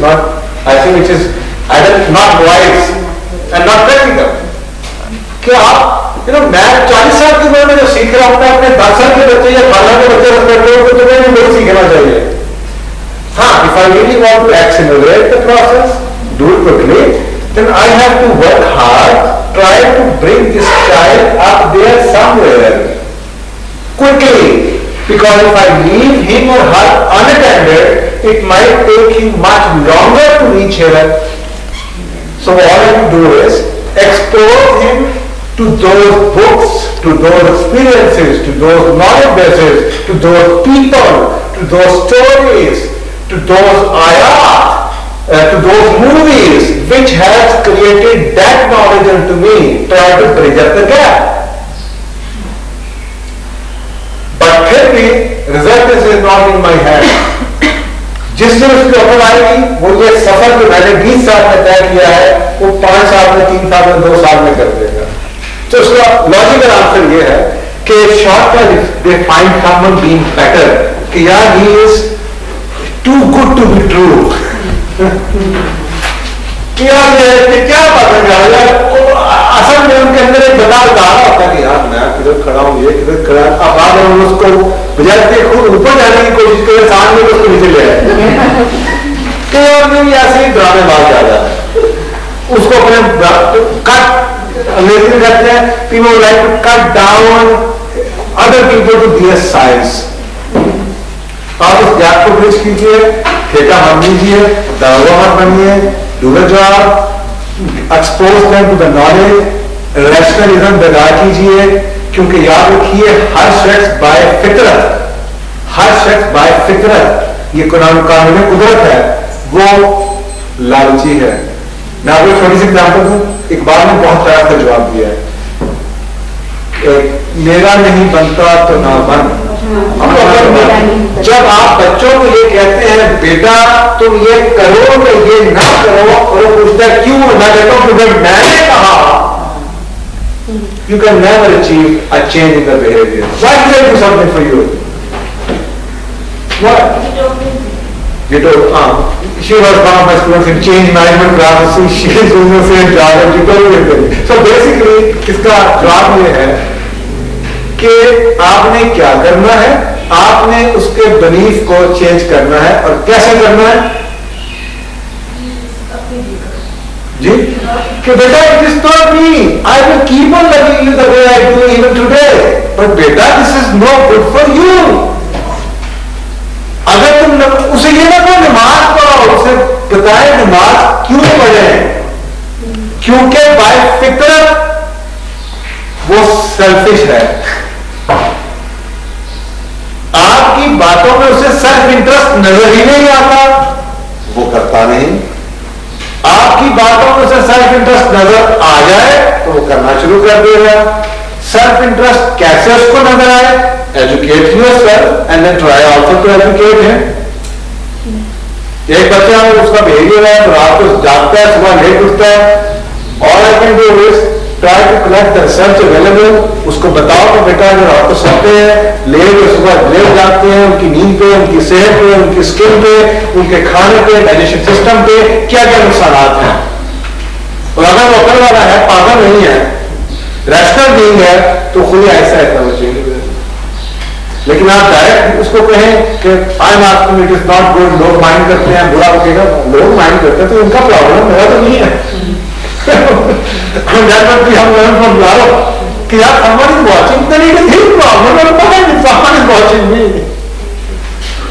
is not, I think which is either not wise and not practical. कि आप मैं 40 साल की उम्र में जो सीख रहा हूं अपने 10 साल के बच्चे या 12 के बच्चे रेस्पेक्ट करो तो तुम्हें भी वही सीखना चाहिए. हाँ, if I really want to accelerate the process, do it quickly, then I have to work hard, try to bring this child up there somewhere quickly. Because if I leave him or her unattended, it might take him much longer to reach here. So all I have to do is expose him to those books, to those experiences, to those knowledge bases, to those people, to those stories, to those ayat, to those movies which has created that knowledge into me, try to bridge up the gap. But फिर भी result is not in my hand. जिस दिन उसकी offer आएगी वो ये सफर जो मैंने 20 साल में तय किया है वो 5 साल में, 3 साल में, 2 साल में कर देगा. तो उसका लॉजिकल आंसर ये है कि शॉर्ट का they find someone being better कि यार he is too good to be true. क्या बात है यार, असल में उनके अंदर एक बता रहा होता है कि यार मैं किधर खड़ा हूं, ये किधर खड़ा है. अब बाद में उसको बजाय खुद ऊपर जाने की कोशिश करें, सामने उसको नीचे ले आए. कई और भी ऐसे ही ड्रामेबाज ज्यादा है. उसको अपने कट अंग्रेजी में कहते हैं people like to cut down other people to their size. आप उस गैप को ब्रिज कीजिए, ठेका मत लीजिए, दरवाजा मत बनिए, do the job, expose them to the knowledge, rationalism दगा कीजिए. क्योंकि याद रखिए हर शख्स बाय फितरत, हर शख्स बाय फितरत, ये कुरान कानून कुदरत है, वो लालची है. मैं आपको छोटी सी एग्जाम्पल दूं. इकबाल ने बहुत प्यार से जवाब दिया है, मेरा नहीं बनता तो ना बन. जब आप बच्चों को ये कहते हैं बेटा तुम ये करो तो ये ना करो, और वो पूछता है क्यों, मैं कहता हूं क्योंकि मैंने कहा. You can never achieve a change in the behavior. Why did I do something for you? What? You told, she was one of my students in change management classes. She is doing the same job and she told me. So basically, इसका जवाब ये है कि आपने क्या करना है, आपने उसके बिलीफ को चेंज करना है. और कैसे करना है जी? कि बेटा it is not me, I will keep on loving you the way I do even today, but बेटा this is no good for you. अगर तुम उसे ये ना कहो नमाज पढ़ो, उसे बताए नमाज क्यों पढ़े, क्योंकि बाय फितरत वो सेल्फिश है. आपकी बातों में उसे सेल्फ इंटरेस्ट नजर ही नहीं आता, वो करता नहीं. आपकी बातों में उसे सेल्फ इंटरेस्ट नजर आ जाए तो वो करना शुरू कर देगा. सेल्फ इंटरेस्ट कैसे उसको नजर आए? Educate yourself and then try also to educate him. एक बच्चा है उसका बिहेवियर है, रात को जागता है, सुबह लेट उठता है. All I can do is try to collect the research available. उसको बताओ कि बेटा जो रात को सोते हैं, लेट सुबह लेट जागते हैं, उनकी नींद पे, उनकी सेहत पे, उनकी स्किन पे, उनके खाने पे, डाइजेशन सिस्टम पे क्या क्या नुकसान हैं. और अगर वो अकल वाला है, पागल नहीं है, रैशनल बीइंग है, तो खुद ही ऐसा है बचेंगे. लेकिन आप डायरेक्ट उसको कहें कि I am asking it is not good, लोग माइंड करते हैं, बुरा लगेगा. लोग माइंड करते हैं तो उनका प्रॉब्लम मेरा तो नहीं है. हम कि यार someone is watching, then it is his problem, or fine if someone is watching me.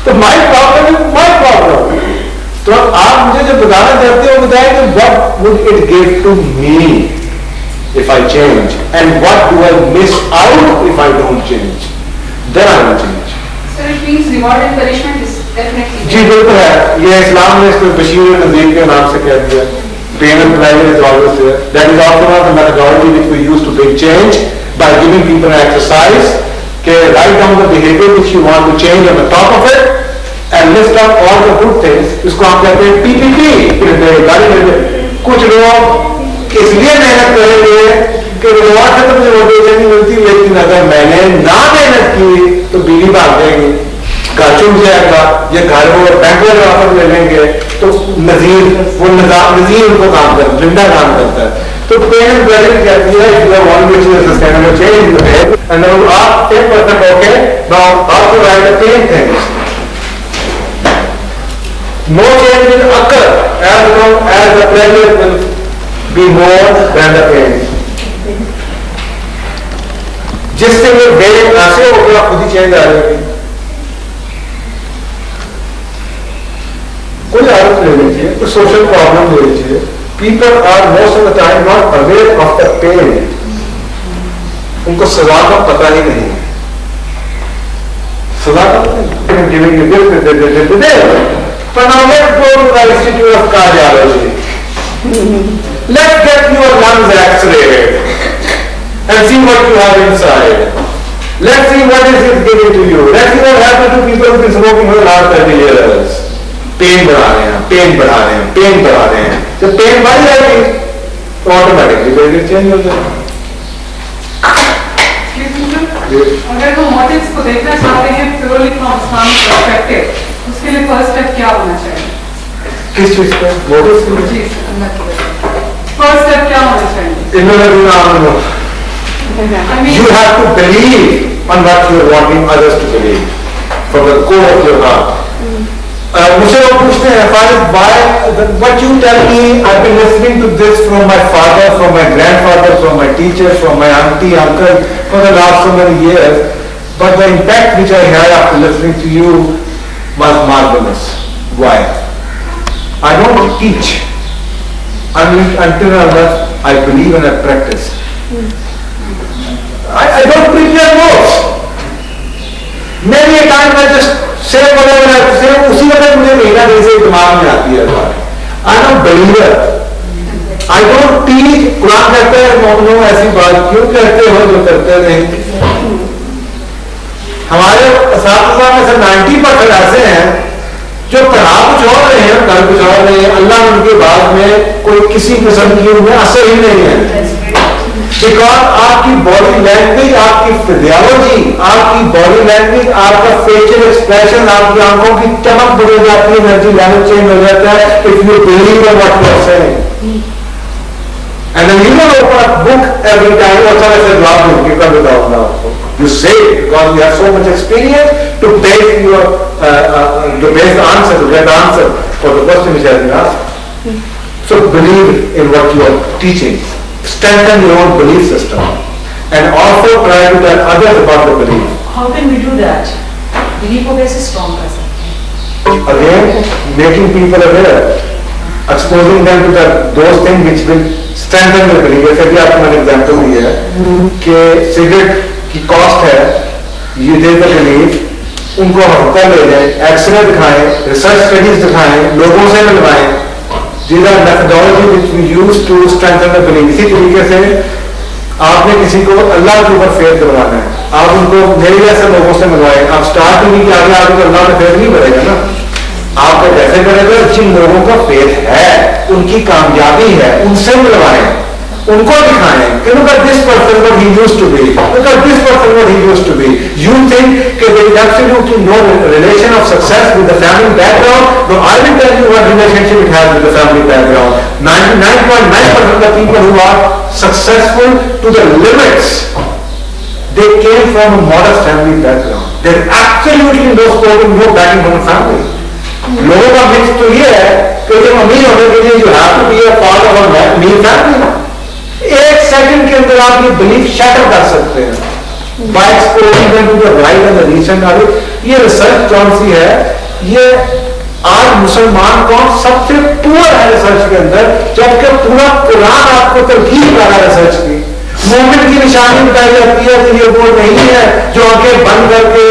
तो my problem is my problem. तो आप मुझे जो बताना चाहते हो बताएं कि what would it give to me if I change, and what do I miss out if I don't change? Then I will change. So it means reward and punishment is definitely. जी बिल्कुल है. ये इस्लाम ने इसको बशीर नज़ीर के नाम से कह दिया. Pain and pleasure is always there. That is also not the methodology which we use to bring change by giving people an exercise. Okay, write down the behavior which you want to change on the top of it and list out all the good things. इसको हम कहते हैं PPP. कुछ लोग इसलिए मेहनत करेंगे कि रिवॉर्ड से तो मुझे मोटिवेशन नहीं मिलती, लेकिन अगर मैंने ना मेहनत की तो बीवी भाग जाएगी, घर छूट जाएगा, ये घर वो बैंक वाले वापस ले लेंगे, तो नजीर वो नजीर उनको काम करता है, जिंदा काम करता है। तो पेरेंट्स ब्रदर कहती है if you want to choose this kind of a change in the head and now ask 10% okay, now how to write the pain things. No change will occur as long as the pleasure will be more than the pain. जिससे वो वेग ऐसे होगा खुद ही change आ जाएगी। कोई आदत ले लीजिए, कोई सोशल प्रॉब्लम ले लीजिए, people are most of the time not aware of the pain. उनको सजा का पता ही नहीं है, सजा का पता नहीं। giving you this, but now let's go to the Institute of Cardiology. Let's get your lungs x-rayed and see what you have inside. Let's see what is it giving to you. Let's see what happens to people who've been smoking for the last 30 years. Pen बढ़ा रहे हैं, pen बढ़ा रहे हैं, pen बढ़ा रहे हैं। जब पेन बढ़ जाएगी तो ऑटोमेटिकली बिहेवियर चेंज हो जाएगा। अगर वो मोटिव्स को देखना चाहते हैं प्योरली फ्रॉम इस्लामिक पर्सपेक्टिव, उसके लिए फर्स्ट स्टेप क्या होना चाहिए? किस चीज पे? मोटिव्स के लिए? फर्स्ट स्टेप क्या होना चाहिए? You have to believe on what you are wanting others to believe from the core of your heart. मुझे लोग पूछते हैं what you tell me, I've been listening to this from my father, from my grandfather, from my teacher, from my auntie, uncle for the last so many years, but the impact which I had after listening to you was marvelous. Why? I don't teach until unless I believe and I practice. I don't prepare notes. Many a time I just say whatever I say, उसी वक्त मुझे महीना दिन से दिमाग में आती है बात। I'm a believer. I don't teach. Quran कहते हैं मोमनो ऐसी बात क्यों कहते हो जो करते नहीं। हमारे साथ में से 90% ऐसे हैं जो पढ़ा कुछ और रहे हैं, कर कुछ और रहे हैं, अल्लाह उनके बाद में कोई किसी किस्म की उनमें असर ही नहीं है। बिकॉज आपकी बॉडी लैंग्वेज, आपकी फिजियोलॉजी, आपकी बॉडी लैंग्वेज, आपका फेशियल एक्सप्रेशन, आपकी आंखों की चमक बदल जाती है, एनर्जी लेवल चेंज हो जाता है if you believe in what you are saying. And then you don't open a book every time और समझ से जवाब दो कि कब बताऊंगा आपको। You say because you have so much experience to base your to base the answer, to get the answer for the question which has been asked. So believe in what you are teaching. Strengthen your own belief system and also try to tell others about the belief. How can we do that? Belief को कैसे strong कर सकते हैं? Again, making people aware, exposing them to those things which will strengthen their belief. जैसे कि आपको मैंने example दी है कि सिगरेट की कॉस्ट है, ये दे द बिलीफ, उनको हफ्ता ले जाए, एक्सरे दिखाएं, रिसर्च स्टडीज दिखाएं, लोगों से मिलवाएं। These are methodology which we use to strengthen the belief. इसी तरीके से आपने किसी को अल्लाह के ऊपर फेथ करवाना है, आप उनको मेरे जैसे लोगों से मिलवाएं। आप स्टार्ट ही कि आगे आगे अल्लाह में फेथ नहीं करेगा ना, आपको कैसे करेगा? जिन लोगों का फेथ है, उनकी कामयाबी है, उनसे मिलवाएं, उनको दिखाएं कि look at this person what he used to be, look at this person what he used to be. You think that there is absolutely no relation of success with the family background? No, I will tell you what relationship it has with the family background. 99.9% of the people who are successful to the limits, they came from a modest family background. There is absolutely no supporting, no backing from the family. लोगों का mix तो ये है कि जब अमीर होने के लिए you have to be a part of a अमीर family. एक सेकंड के अंदर आप ये बिलीफ शैटर कर सकते हैं by exposing them to the right and the reason. ये रिसर्च कौन सी है? ये आज मुसलमान कौन सबसे पुअर है रिसर्च के अंदर, जबकि पूरा कुरान आपको तरकीब कर रहा है रिसर्च की। मोमेंट की निशानी बताई जाती है कि ये वो नहीं है जो आंखें बंद करके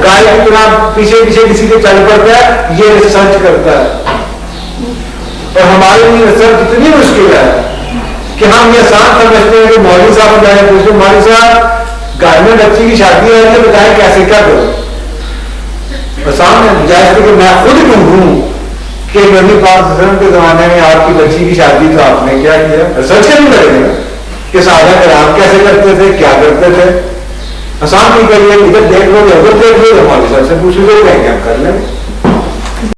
गाय की तरह पीछे पीछे किसी के चल पड़ता है, ये रिसर्च करता है। और हमारे लिए रिसर्च इतनी मुश्किल है कि हम ये आसान समझते हैं कि मौलवी साहब जाए पूछो, मौलवी साहब घर में बच्ची की शादी है, बताएं कैसे क्या करो। आसान है, जैसे कि मैं खुद ढूंढूं कि नबी पाक के जमाने में आपकी बच्ची की शादी तो आपने क्या किया, रिसर्च करनी पड़ेगी ना कि साहबा कराम कैसे करते थे, क्या करते थे। आसान की करिए, इधर देख लो, उधर देख लो, मौलवी साहब से पूछ लो, कहेंगे हम कर लेंगे।